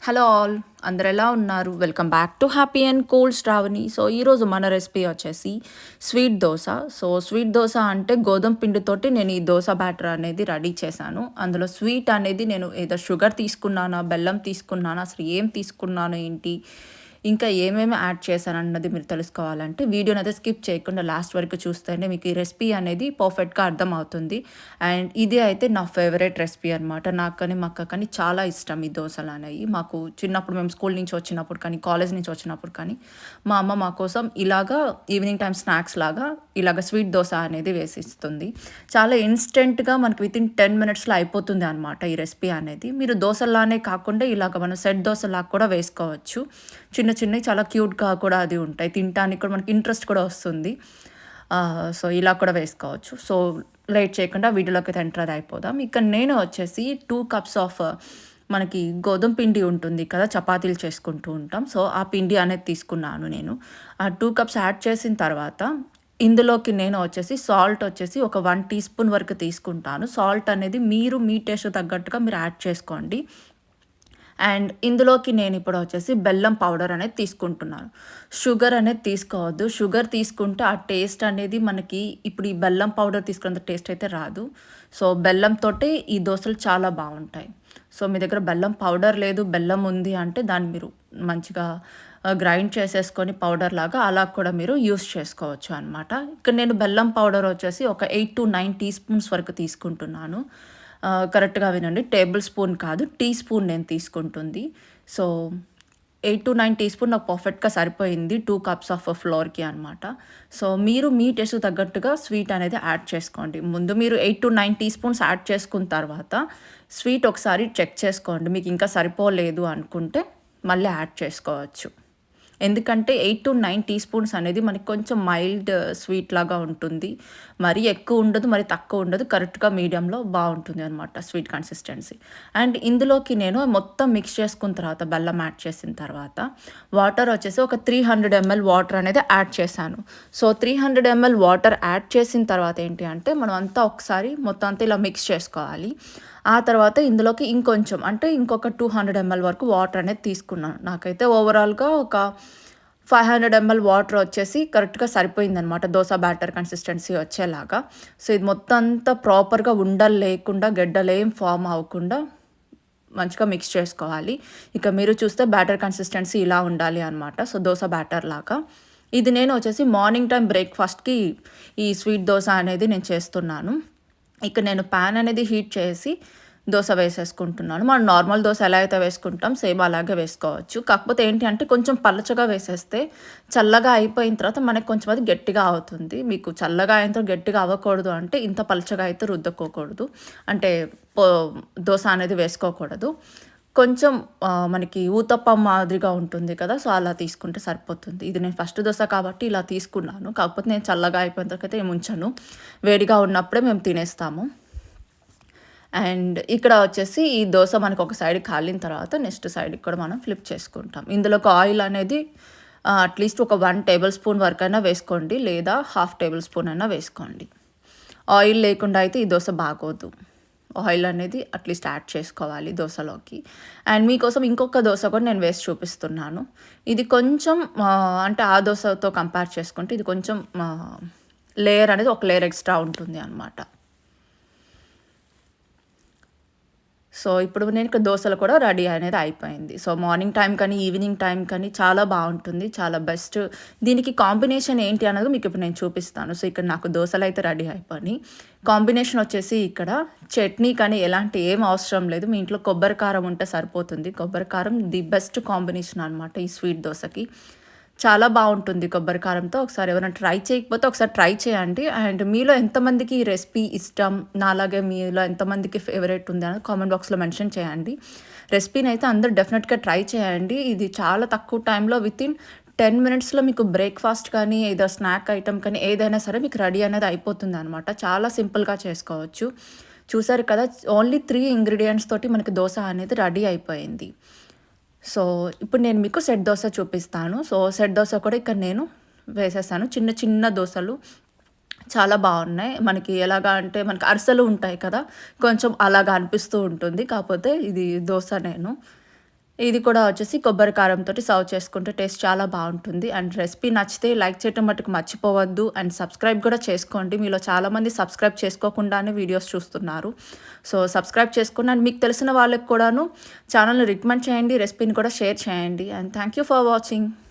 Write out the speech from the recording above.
Hello all, అందరు ఎలా ఉన్నారు? Welcome back to happy and cool Shravani. So ఈరోజు మన రెసిపీ వచ్చేసి sweet dosa. So sweet dosa అంటే గోధుమ పిండితోటి నేను ఈ దోశ బ్యాటర్ అనేది రెడీ చేశాను. అందులో స్వీట్ అనేది నేను ఏదో షుగర్ తీసుకున్నానా, బెల్లం తీసుకున్నానా, అసలు ఏం తీసుకున్నాను ఏంటి, ఇంకా ఏమేమి యాడ్ చేశానన్నది మీరు తెలుసుకోవాలంటే వీడియోని అయితే స్కిప్ చేయకుండా లాస్ట్ వరకు చూస్తేనే మీకు ఈ రెసిపీ అనేది పర్ఫెక్ట్గా అర్థమవుతుంది. అండ్ ఇది అయితే నా ఫేవరెట్ రెసిపీ అనమాట. నాకు కానీ మా అక్క కానీ చాలా ఇష్టం ఈ దోశలు అనేవి. మాకు చిన్నప్పుడు మేము స్కూల్ నుంచి వచ్చినప్పుడు కానీ కాలేజ్ నుంచి వచ్చినప్పుడు కానీ మా అమ్మ మా కోసం ఇలాగా ఈవినింగ్ టైం స్నాక్స్ లాగా ఇలాగ స్వీట్ దోశ అనేది వేసిస్తుంది. చాలా ఇన్స్టెంట్గా మనకి వితిన్ 10 మినిట్స్లో అయిపోతుంది అనమాట ఈ రెసిపీ అనేది. మీరు దోశలానే కాకుండా ఇలాగ మనం సెట్ దోశలాగా కూడా వేసుకోవచ్చు. చిన్న చిన్నవి చాలా క్యూట్గా కూడా అది ఉంటాయి, తినడానికి కూడా మనకి ఇంట్రెస్ట్ కూడా వస్తుంది. సో ఇలా కూడా వేసుకోవచ్చు. సో లేట్ చేయకుండా వీడియోలోకి అయితే ఎంటర్ అయిపోదాం. ఇక్కడ నేను వచ్చేసి 2 కప్స్ ఆఫ్ మనకి గోధుమ పిండి ఉంటుంది కదా, చపాతీలు చేసుకుంటూ ఉంటాం. సో ఆ పిండి అనేది తీసుకున్నాను నేను. ఆ 2 కప్స్ యాడ్ చేసిన తర్వాత ఇందులోకి నేను వచ్చేసి సాల్ట్ వచ్చేసి ఒక 1 టీ స్పూన్ వరకు తీసుకుంటాను. సాల్ట్ అనేది మీరు మీ టేస్ట్ తగ్గట్టుగా మీరు యాడ్ చేసుకోండి. అండ్ ఇందులోకి నేను ఇప్పుడు వచ్చేసి బెల్లం పౌడర్ అనేది తీసుకుంటున్నాను. షుగర్ అనేది తీసుకోవద్దు. షుగర్ తీసుకుంటే ఆ టేస్ట్ అనేది మనకి ఇప్పుడు ఈ బెల్లం పౌడర్ తీసుకున్నంత టేస్ట్ అయితే రాదు. సో బెల్లంతోటే ఈ దోశలు చాలా బాగుంటాయి. సో మీ దగ్గర బెల్లం పౌడర్ లేదు, బెల్లం ఉంది అంటే దాన్ని మీరు మంచిగా గ్రైండ్ చేసేసుకొని పౌడర్ లాగా అలా కూడా మీరు యూస్ చేసుకోవచ్చు అనమాట. ఇక్కడ నేను బెల్లం పౌడర్ వచ్చేసి ఒక 8 to 9 టీ స్పూన్స్ వరకు తీసుకుంటున్నాను. కరెక్ట్గా వినండి, టేబుల్ స్పూన్ కాదు, టీ స్పూన్ నేను తీసుకుంటుంది. సో 8 to 9 టీ స్పూన్ నాకు పర్ఫెక్ట్గా సరిపోయింది 2 కప్స్ ఆఫ్ ఫ్లోర్కి అనమాట. సో మీరు మీ టేస్ట్ తగ్గట్టుగా స్వీట్ అనేది యాడ్ చేసుకోండి. ముందు మీరు 8 to 9 టీ స్పూన్స్ యాడ్ చేసుకున్న తర్వాత స్వీట్ ఒకసారి చెక్ చేసుకోండి. మీకు ఇంకా సరిపోలేదు అనుకుంటే మళ్ళీ యాడ్ చేసుకోవచ్చు. ఎందుకంటే 8 to 9 టీ స్పూన్స్ అనేది మనకి కొంచెం మైల్డ్ స్వీట్ లాగా ఉంటుంది. మరీ ఎక్కువ ఉండదు, మరి తక్కువ ఉండదు, కరెక్ట్గా మీడియంలో బాగుంటుంది అనమాట స్వీట్ కన్సిస్టెన్సీ. అండ్ ఇందులోకి నేను మొత్తం మిక్స్ చేసుకున్న తర్వాత బెల్లం యాడ్ చేసిన తర్వాత వాటర్ వచ్చేసి ఒక 300 ml వాటర్ అనేది యాడ్ చేశాను. సో 300 ml వాటర్ యాడ్ చేసిన తర్వాత ఏంటి అంటే మనం అంతా ఒకసారి మొత్తం అంతా ఇలా మిక్స్ చేసుకోవాలి. ఆ తర్వాత ఇందులోకి ఇంకొంచెం అంటే ఇంకొక 200 ml వరకు వాటర్ అనేది తీసుకున్నాను. నాకైతే ఓవరాల్గా ఒక 500 ml వాటర్ వచ్చేసి కరెక్ట్గా సరిపోయిందనమాట దోశ బ్యాటర్ కన్సిస్టెన్సీ వచ్చేలాగా. సో ఇది మొత్తం అంతా ప్రాపర్గా ఉండలు లేకుండా, గడ్డలేం ఫామ్ అవ్వకుండా మంచిగా మిక్స్ చేసుకోవాలి. ఇక మీరు చూస్తే బ్యాటర్ కన్సిస్టెన్సీ ఇలా ఉండాలి అనమాట. సో దోశ బ్యాటర్ లాగా ఇది నేను వచ్చేసి మార్నింగ్ టైం బ్రేక్ఫాస్ట్కి ఈ స్వీట్ దోశ అనేది నేను చేస్తున్నాను. ఇక్కడ నేను ప్యాన్ అనేది హీట్ చేసి దోశ వేసేసుకుంటున్నాను. మనం నార్మల్ దోశ ఎలా అయితే వేసుకుంటాం సేమ్ అలాగే వేసుకోవచ్చు. కాకపోతే ఏంటి అంటే కొంచెం పలచగా వేసేస్తే చల్లగా అయిపోయిన తర్వాత మనకి కొంచెం అది గట్టిగా అవుతుంది. మీకు చల్లగా అయిన తర్వాత గట్టిగా అవ్వకూడదు అంటే ఇంత పలచగా అయితే రుద్దుకోకూడదు, అంటే దోశ అనేది వేసుకోకూడదు. కొంచెం మనకి ఊతప్పం మాదిరిగా ఉంటుంది కదా, సో అలా తీసుకుంటే సరిపోతుంది. ఇది నేను ఫస్ట్ దోశ కాబట్టి ఇలా తీసుకున్నాను. కాకపోతే నేను చల్లగా అయిపోయిన తర్వాత అయితే ఏమి ఉంచను, వేడిగా ఉన్నప్పుడే మేము తినేస్తాము. అండ్ ఇక్కడ వచ్చేసి ఈ దోశ మనకు ఒక సైడ్ కాలిన తర్వాత నెక్స్ట్ సైడ్కి కూడా మనం ఫ్లిప్ చేసుకుంటాం. ఇందులోకి ఆయిల్ అనేది అట్లీస్ట్ ఒక 1 టేబుల్ స్పూన్ వరకైనా వేసుకోండి, లేదా హాఫ్ టేబుల్ స్పూన్ అయినా వేసుకోండి. ఆయిల్ లేకుండా అయితే ఈ దోశ బాగోదు. ఆయిల్ అనేది అట్లీస్ట్ యాడ్ చేసుకోవాలి దోశలోకి. అండ్ మీకోసం ఇంకొక దోశ కూడా నేను వేసి చూపిస్తున్నాను. ఇది కొంచెం అంటే ఆ దోశతో కంపేర్ చేసుకుంటే ఇది కొంచెం లేయర్ అనేది ఒక లేయర్ ఎక్స్ట్రా ఉంటుంది అనమాట. సో ఇప్పుడు నేను ఇక్కడ దోశలు కూడా రెడీ అనేది అయిపోయింది. సో మార్నింగ్ టైం కానీ ఈవినింగ్ టైం కానీ చాలా బాగుంటుంది, చాలా బెస్ట్. దీనికి కాంబినేషన్ ఏంటి అన్నది మీకు ఇప్పుడు నేను చూపిస్తాను. సో ఇక్కడ నాకు దోశలు అయితే రెడీ అయిపోయి, కాంబినేషన్ వచ్చేసి ఇక్కడ చట్నీ కానీ ఎలాంటి ఏం అవసరం లేదు. మీ ఇంట్లో కొబ్బరి కారం ఉంటే సరిపోతుంది. కొబ్బరి కారం ది బెస్ట్ కాంబినేషన్ అనమాట ఈ స్వీట్ దోశకి. చాలా బాగుంటుంది కొబ్బరి కారంతో. ఒకసారి ఎవరైనా ట్రై చేయకపోతే ఒకసారి ట్రై చేయండి. అండ్ మీలో ఎంతమందికి ఈ రెసిపీ ఇష్టం, నాలాగే మీలో ఎంతమందికి ఫేవరెట్ ఉంది అని కామెంట్ బాక్స్లో మెన్షన్ చేయండి. రెసిపీని అయితే అందరూ డెఫినెట్గా ట్రై చేయండి. ఇది చాలా తక్కువ టైంలో వితిన్ 10 మినిట్స్లో మీకు బ్రేక్ఫాస్ట్ కానీ ఏదో స్నాక్ ఐటమ్ కానీ ఏదైనా సరే మీకు రెడీ అనేది అయిపోతుంది అనమాట. చాలా సింపుల్గా చేసుకోవచ్చు. చూసారు కదా, ఓన్లీ 3 ఇంగ్రీడియంట్స్ తోటి మనకి దోశ అనేది రెడీ అయిపోయింది. సో ఇప్పుడు నేను మీకు సెట్ దోశ చూపిస్తాను. సో సెట్ దోశ కూడా ఇక్కడ నేను వేసేసాను. చిన్న చిన్న దోశలు చాలా బాగున్నాయి. మనకి ఎలాగా అంటే మనకి అరిసెలు ఉంటాయి కదా, కొంచెం అలాగా అనిపిస్తూ ఉంటుంది. కాకపోతే ఇది దోశ నేను ఇది కూడా వచ్చేసి కొబ్బరి కారంతోటి సర్వ్ చేసుకుంటే టేస్ట్ చాలా బావుంటుంది. అండ్ రెసిపీ నచ్చితే లైక్ చేయటం మట్టుకు మర్చిపోవద్దు. అండ్ సబ్స్క్రైబ్ కూడా చేసుకోండి. మీలో చాలామంది సబ్స్క్రైబ్ చేసుకోకుండానే వీడియోస్ చూస్తున్నారు. సో, సబ్స్క్రైబ్ చేసుకోండి. అండ్ మీకు తెలిసిన వాళ్ళకి కూడాను ఛానెల్‌ని రికమెండ్ చేయండి. రెసిపీని కూడా షేర్ చేయండి. And thank you for watching.